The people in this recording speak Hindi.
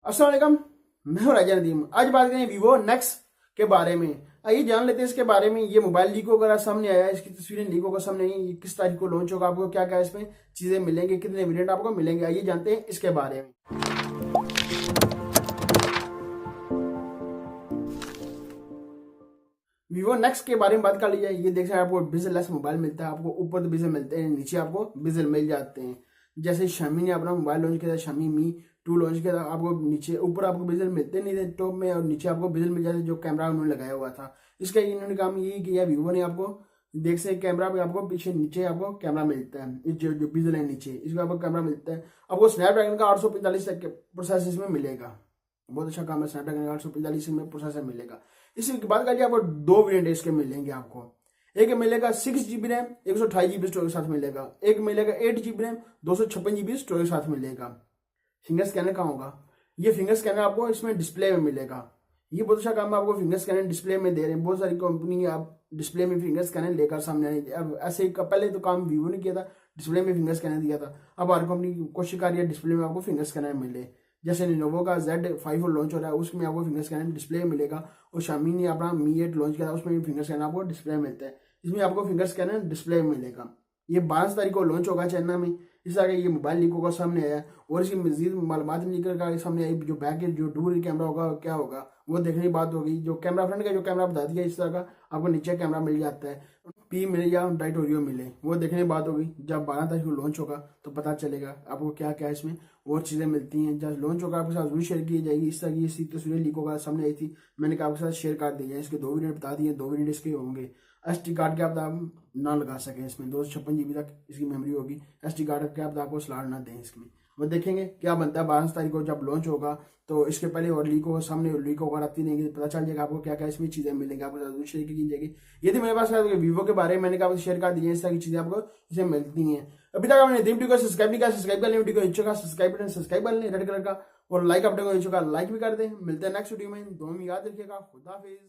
अस्सलाम वालेकुम, मैं हूं नदीम। आज बात करें वीवो नेक्स के बारे में। आइए जान लेते हैं इसके बारे में। ये मोबाइल लीक होकर सामने आया है, इसकी तस्वीरें लीक होकर सामने आई, किस तारीख को लॉन्च होगा, आपको क्या क्या इसमें चीजें मिलेंगी, कितने वेरिएंट आपको मिलेंगे, आइए जानते हैं इसके बारे में। वीवो नेक्स के बारे में बात कर ली जाए। ये देख सकते हैं आपको बिजल लेस मोबाइल मिलता है, आपको ऊपर तो बिजल मिलते हैं, नीचे आपको बिजल मिल जाते हैं। जैसे शामी ने अपना मोबाइल लॉन्च किया था, शामी मी 2 लॉन्च किया था, आपको नीचे ऊपर आपको बिजल मिलते नहीं थे टॉप में, और नीचे आपको बिजल मिल जाते जो कैमरा उन्होंने लगाया हुआ था। इसका इन्होंने काम यही किया वीवो ने, आपको देख सकते कैमरा पे आपको पीछे नीचे आपको कैमरा मिलता है, जो बिजल है नीचे इसका आपको कैमरा मिलता है। आपको स्नैपड्रैगन का 845 तक के प्रोसेसर इसमें मिलेगा, बहुत अच्छा काम है। स्नैपड्रैगन 845 में प्रोसेसर मिलेगा। इसके बाद का आपको 2 वेरिएंट इसके मिलेंगे आपको। एक मिलेगा 6 GB रैम 128 GB स्टोरेज के साथ मिलेगा, एक मिलेगा 8 GB रैम 256 GB स्टोरेज के साथ मिलेगा। फिंगर स्कैनर कहाँ होगा? ये फिंगर स्कैनर आपको इसमें डिस्प्ले में मिलेगा। ये बहुत अच्छा काम है, आपको फिंगर स्कैनर डिस्प्ले में दे रहे हैं। बहुत सारी कंपनी आप डिस्प्ले में फिंगर स्कैनर लेकर सामने आई। अब ऐसे पहले तो काम वीवो ने किया था, डिस्प्ले में फिंगर स्कैनर दिया था। अब हर कंपनी कोशिश कर रही है डिस्प्ले में आपको फिंगर स्कैनर मिले। जैसे लिनोवो का Z5 लॉन्च हो रहा है, उसमें आपको फिंगर स्कैनर डिस्प्ले मिलेगा। और शामी ने अपना मी 8 लॉन्च किया था, उसमें भी फिंगर स्कैनर आपको डिस्प्ले मिलता है। इसमें आपको फिंगर स्कैनर डिस्प्ले मिलेगा। ये 12 तारीख को लॉन्च होगा चाइना में। इस तरह ये मोबाइल लीक होगा सामने आया, और इसकी मजीद मालूमात निकल कर सामने आई। जो बैक जो डुअल कैमरा होगा क्या होगा वो देखने की बात होगी। जो कैमरा फ्रंट का जो कैमरा बता दिया इस तरह का आपको नीचे कैमरा मिल जाता है, पी मिले या डाइट ओरियो मिले, वो देखने की बात होगी। जब 12 तारीख को लॉन्च होगा तो पता चलेगा आपको क्या क्या इसमें और चीज़ें मिलती हैं। जब लॉन्च होगा आपके साथ जरूर शेयर की जाएगी। इस तरह की इसकी तस्वीरें लीक होगा सामने आई थी, मैंने कहा आपके साथ शेयर कर दी है। इसके 2 वेरिएंट बता दिए, 2 वेरिएंट इसके होंगे। SD कार्ड के आप ना लगा सकें इसमें, 256 GB तक इसकी मेमोरी होगी। SD कार्ड के आप आपको स्लॉट ना दें इसमें। वो देखेंगे क्या बनता है 12 तारीख को जब लॉन्च होगा। तो इसके पहले और लीक होगा सामने, लीक होगा आती नहीं, पता चल जाएगा आपको क्या क्या इसमें चीजें मिलेंगी, आपको जरूर शेयर की जाएगी। ये थी मेरे पास वीवो के बारे में, मैंने कहा शेयर कर दी है। इस तरह की चीजें आपको इसे मिलती हैं। अभी तक आपने नदीम टीवी को सब्सक्राइब नहीं किया, सब्सक्राइब कर लें। वीडियो को का सब्सक्राइब बटन सब्सक्राइब कर लें रेड कलर का, और लाइक अपने को लाइक भी कर दें। मिलते हैं नेक्स्ट वीडियो में, दो में याद रखिएगा। खुदा हाफिज।